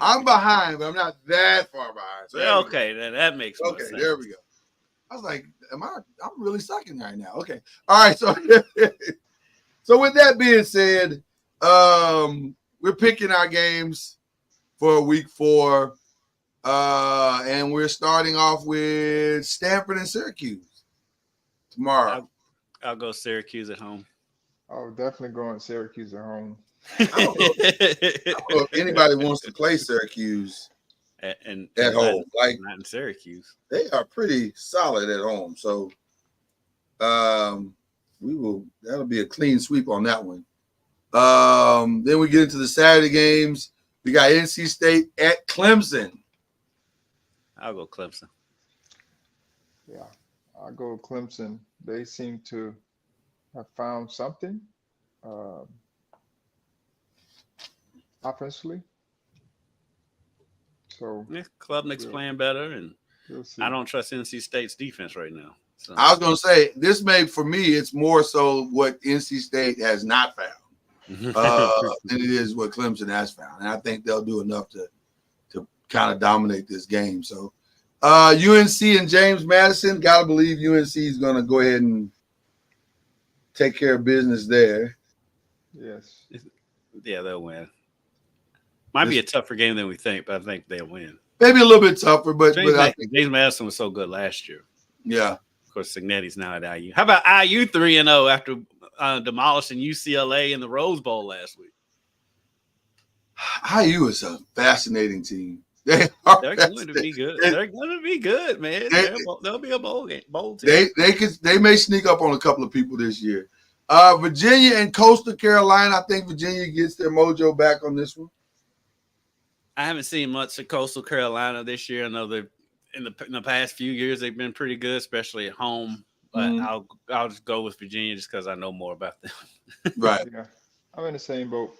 I'm behind, but I'm not that far behind. So okay, then that makes more sense. There we go. I was like, I'm really sucking right now. Okay. All right. So, so with that being said, we're picking our games for week 4. And we're starting off with Stanford and Syracuse tomorrow. I'll go Syracuse at home. Oh, definitely going Syracuse at home. I don't know if anybody wants to play Syracuse and at home. Like not in Syracuse. they are pretty solid at home. So that'll be a clean sweep on that one. Then we get into the Saturday games. We got NC State at Clemson. I'll go Clemson. Yeah, I'll go Clemson. They seem to have found something offensively. So Yeah, Klubnik's playing better, and we'll see. I don't trust NC State's defense right now. So. I was going to say, this may, for me, it's more so what NC State has not found than it is what Clemson has found. And I think they'll do enough to kind of dominate this game. So UNC and James Madison, got to believe UNC is going to go ahead and take care of business there. Yes. Yeah, they'll win. Might be a tougher game than we think, but I think they'll win. Maybe a little bit tougher, but I think James Madison was so good last year. Yeah. Of course, Signetti's now at IU. How about IU 3-0 after demolishing UCLA in the Rose Bowl last week? IU is a fascinating team. They're going to be good. They're going to be good, man. They'll be a bowl team. They may sneak up on a couple of people this year. Virginia and Coastal Carolina. I think Virginia gets their mojo back on this one. I haven't seen much of Coastal Carolina this year. I know they've in the past few years they've been pretty good, especially at home. But I'll just go with Virginia just because I know more about them. Right. Yeah, I'm in the same boat.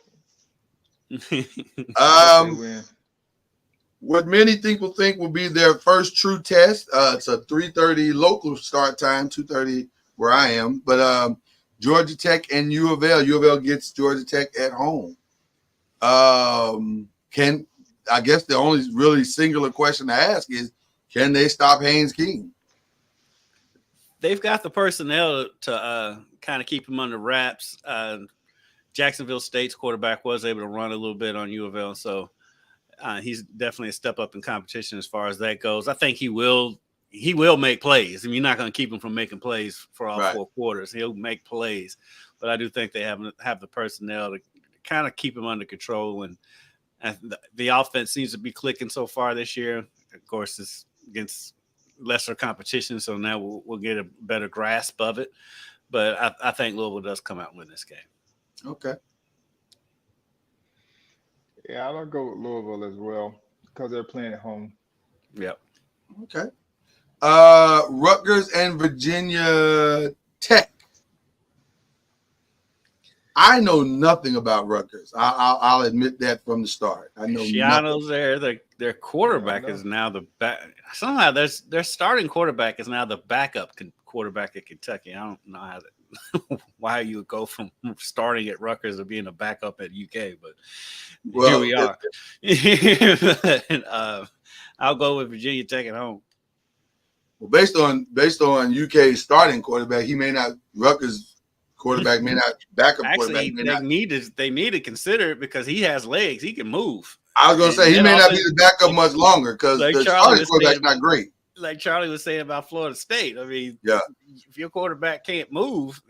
What many people think will be their first true test. It's a 3:30 local start time, 2:30 where I am. But Georgia Tech and U of L. U of L gets Georgia Tech at home. I guess the only really singular question to ask is, can they stop Haynes King? They've got the personnel to kind of keep him under wraps. Jacksonville State's quarterback was able to run a little bit on U of L, so he's definitely a step up in competition as far as that goes. I think he will make plays. I mean, you're not going to keep him from making plays for all 4 quarters. He'll make plays, but I do think they have the personnel to kind of keep him under control, and the offense seems to be clicking so far this year. Of course, it's against lesser competition, so now we'll get a better grasp of it. But I think Louisville does come out and win this game. Okay. Yeah, I'll go with Louisville as well because they're playing at home. Yep. Okay. Rutgers and Virginia Tech. I know nothing about Rutgers. I'll admit that from the start. I know Shiano's there. Their quarterback is now the back. Somehow their starting quarterback is now the backup quarterback at Kentucky. I don't know why you would go from starting at Rutgers to being a backup at UK, but here we are. I'll go with Virginia Tech at home. Well, based on UK's starting quarterback, he may not. Rutgers quarterback may not. Backup Actually, quarterback may not. They need to consider it because he has legs. He can move. I was going to say he may not be the backup much longer because the starting quarterback's not great. Like Charlie was saying about Florida State. I mean, if your quarterback can't move,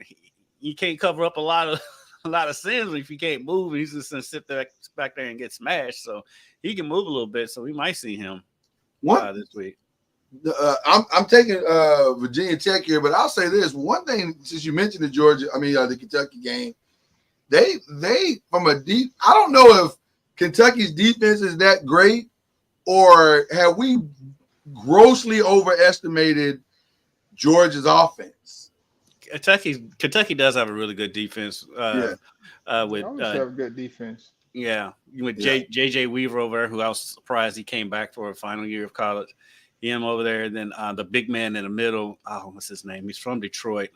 you can't cover up a lot of sins if you can't move. He's just going to sit there back there and get smashed. So he can move a little bit. So we might see him this week. I'm taking Virginia Tech here, but I'll say this one thing since you mentioned the Kentucky game. They from a deep. I don't know if Kentucky's defense is that great, or have we grossly overestimated Georgia's offense? Kentucky does have a really good defense. With have good defense. Yeah, with JJ Weaver over there, who I was surprised he came back for a final year of college. Him over there, and then the big man in the middle. Oh, what's his name? He's from Detroit.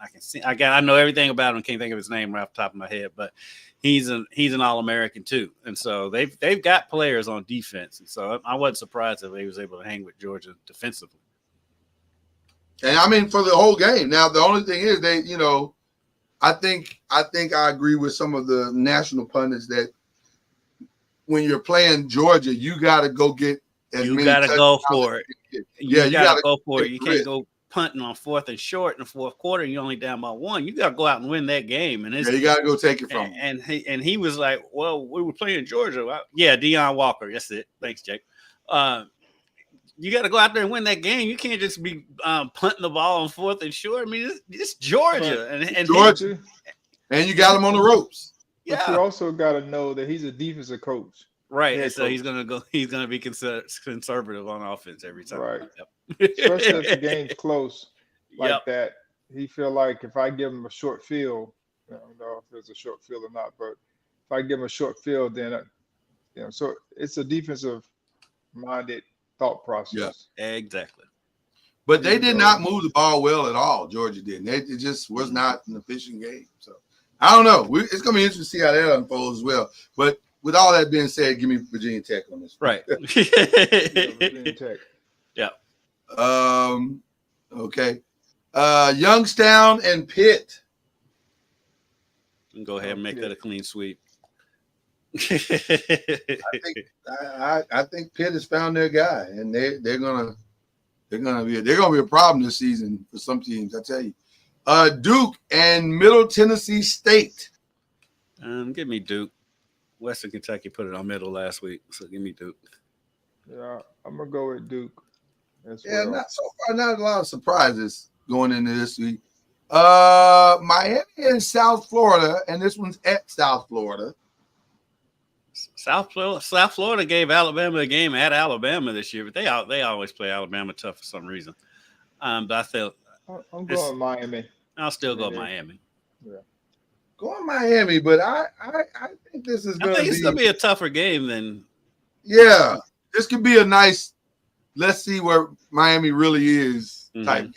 I know everything about him. Can't think of his name right off the top of my head, but he's an All-American too. And so they've got players on defense. And so I wasn't surprised if they was able to hang with Georgia defensively. And I mean for the whole game. Now the only thing is I think I agree with some of the national pundits that when you're playing Georgia, you got to go get. You got to go for it. You got to go for it. You can't go punting on 4th and short in the 4th quarter. And you're only down by 1. You got to go out and win that game. And you got to go take it from him. And he was like, "Well, we were playing Georgia." Deion Walker. That's it. Thanks, Jake. you got to go out there and win that game. You can't just be punting the ball on 4th and short. I mean, it's Georgia, and Georgia, and you got him on the ropes. But you also got to know that he's a defensive coach. Right, and so he's gonna be conservative on offense every time. Right, especially if the game's close like that. He feel like if I give him a short field, I don't know if it's a short field or not, but if I give him a short field, then so it's a defensive minded thought process. Yeah, exactly. But they did not move the ball well at all. Georgia didn't. It just was not an efficient game. So I don't know. It's gonna be interesting to see how that unfolds as well. But with all that being said, give me Virginia Tech on this. Right. Virginia Tech. Yeah. Okay. Youngstown and Pitt. Go ahead and make that a clean sweep. I think Pitt has found their guy, and they're gonna be a problem this season for some teams. I tell you. Duke and Middle Tennessee State. Give me Duke. Western Kentucky put it on middle last week, so give me Duke. Yeah, I'm gonna go with Duke. Not so far. Not a lot of surprises going into this week. Miami and South Florida, and this one's at South Florida. South Florida gave Alabama a game at Alabama this year, but they always play Alabama tough for some reason. But I feel I'm going Miami. I'll still go Miami. Yeah. Going Miami, but I think this is going to be. It's going to be a tougher game than. Yeah, this could be a nice. Let's see where Miami really is type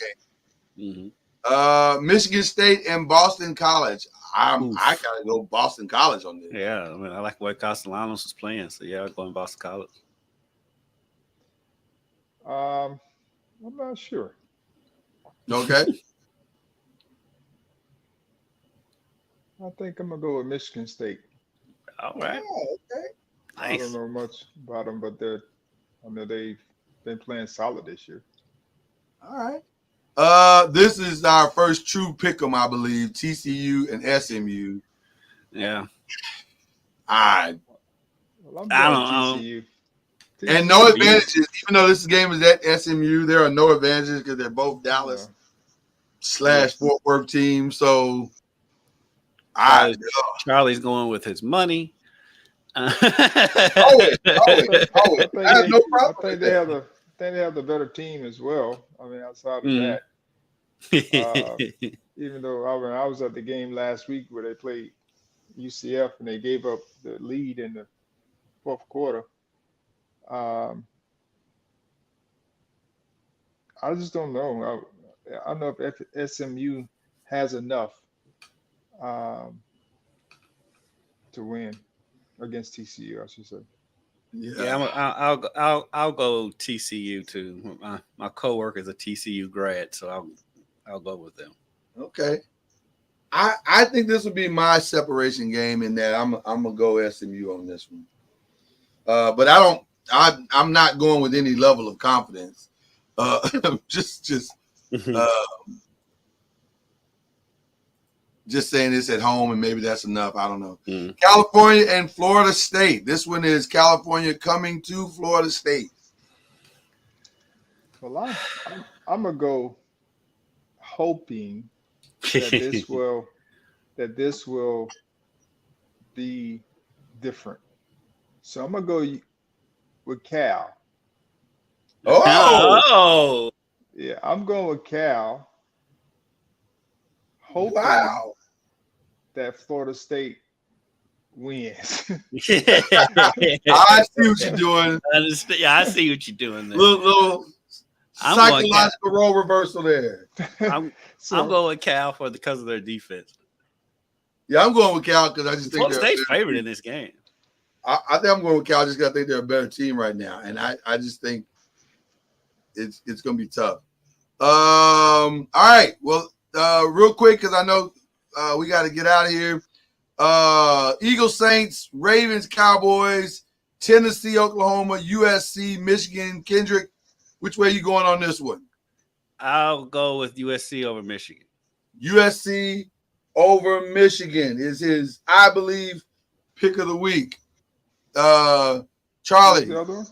game. Mm-hmm. Michigan State and Boston College. I gotta go Boston College on this. Yeah, I mean I like the way Castellanos was playing, so yeah, I'm going Boston College. I'm not sure. Okay. I think I'm gonna go with Michigan State. All right. Oh, okay. Nice. I don't know much about them, but they've been playing solid this year. All right. This is our first true pick'em, I believe. TCU and SMU. Yeah. I don't know. TCU. And no advantages, even though this game is at SMU. There are no advantages because they're both Dallas / Fort Worth teams. So Charlie's going with his money. I have no problem. I think they have the better team as well. I mean, outside of that, even though I was at the game last week where they played UCF and they gave up the lead in the fourth quarter. I just don't know. I don't know if SMU has enough to win against TCU, I should say. Yeah, I'll go TCU too. My coworker is a TCU grad, so I'll go with them. Okay. I think this will be my separation game in that I'm gonna go SMU on this one. But I'm not going with any level of confidence. Just saying this at home, and maybe that's enough. I don't know. California and Florida State. This one is California coming to Florida State. Well, I'm gonna go hoping that this will be different. So I'm gonna go with Cal. Oh, yeah, I'm going with Cal. Hoping that Florida State wins. I see what you're doing. I see what you're doing there. Little psychological role reversal there. I'm going with Cal because of their defense. Yeah, I'm going with Cal because I just think Florida State's favorite in this game. I think I'm going with Cal just because I think they're a better team right now, and I just think it's going to be tough. All right, well, real quick because I know we got to get out of here. Eagles, Saints, Ravens, Cowboys, Tennessee, Oklahoma, USC, Michigan. Kendrick, which way are you going on this one? I'll go with USC over Michigan. USC over Michigan is his, I believe, pick of the week. Charlie. The other one?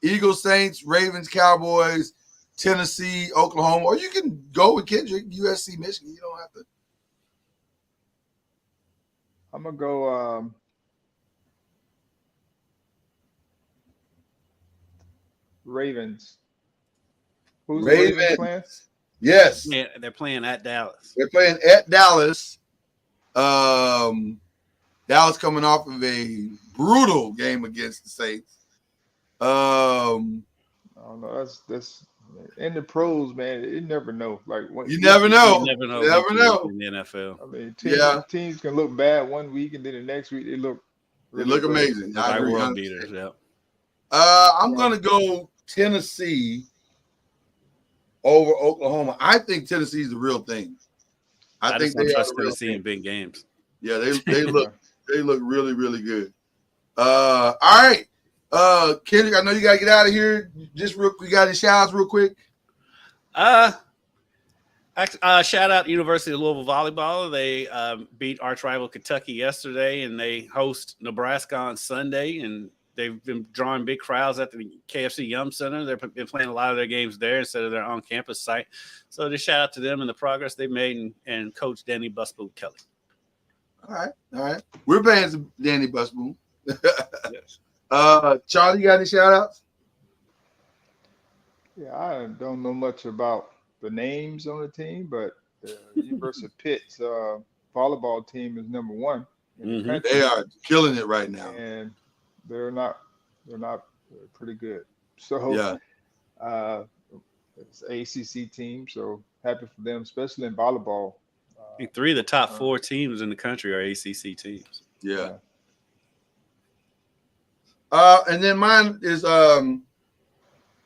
Eagles, Saints, Ravens, Cowboys, Tennessee, Oklahoma, or you can go with Kendrick, USC, Michigan. You don't have to. I'm gonna go Ravens. Who's the Ravens playing? Yes. Yeah, they're playing at Dallas. They're playing at Dallas. Dallas coming off of a brutal game against the Saints. I don't know. That's in the pros, man. You never know. Like what, you never know. You never know. You never know in the NFL. I mean, teams can look bad one week, and then the next week they look amazing. Like I agree, world 100%. beaters. Yeah. I'm gonna go Tennessee over Oklahoma. I think Tennessee's the real thing. I think just don't they trust are the real Tennessee thing. in big games. Yeah, they look really, really good. All right. Kendrick, I know you gotta get out of here. Just real quick, you got any shout outs real quick? Shout out University of Louisville volleyball. They beat arch rival Kentucky yesterday, and they host Nebraska on Sunday. And they've been drawing big crowds at the KFC Yum Center. They've been playing a lot of their games there instead of their on-campus site. So just shout out to them and the progress they've made, and Coach Danny Busboom Kelly. All right. We're paying some Danny Busboom. Yes. Charlie, you got any shout outs? Yeah, I don't know much about the names on the team, but the University of Pitt's volleyball team is number one in the country. They are killing it right now, and they're pretty good. So yeah, it's an ACC team, so happy for them, especially in volleyball. I think 3 of the top 4 teams in the country are ACC teams. Yeah. And then mine is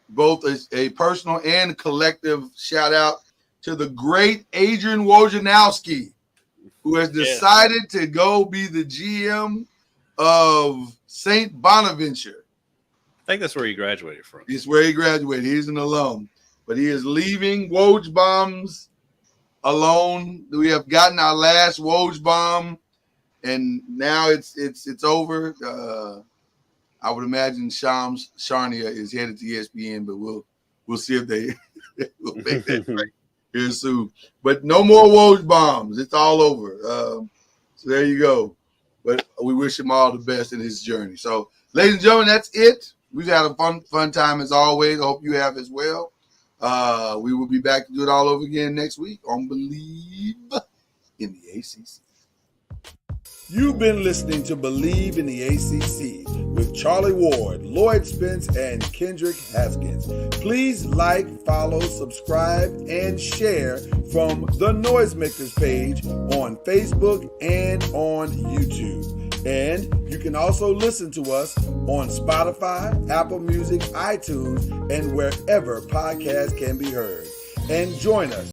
both a personal and collective shout out to the great Adrian Wojnarowski, who has decided to go be the GM of St. Bonaventure. I think that's where he graduated from. It's where he graduated. He's an alum, but he is leaving Woj Bombs alone. We have gotten our last Woj Bomb, and now it's over. I would imagine Shams Charania is headed to ESPN, but we'll see if they will make that right here soon. But no more Woj Bombs. It's all over. So there you go. But we wish him all the best in his journey. So, ladies and gentlemen, that's it. We've had a fun time as always. I hope you have as well. We will be back to do it all over again next week on BLEAV in the ACC. You've been listening to BLEAV in the ACC with Charlie Ward, Lloyd Spence, and Kendrick Haskins. Please like, follow, subscribe, and share from the Noisemakers page on Facebook and on YouTube. And you can also listen to us on Spotify, Apple Music, iTunes, and wherever podcasts can be heard. And join us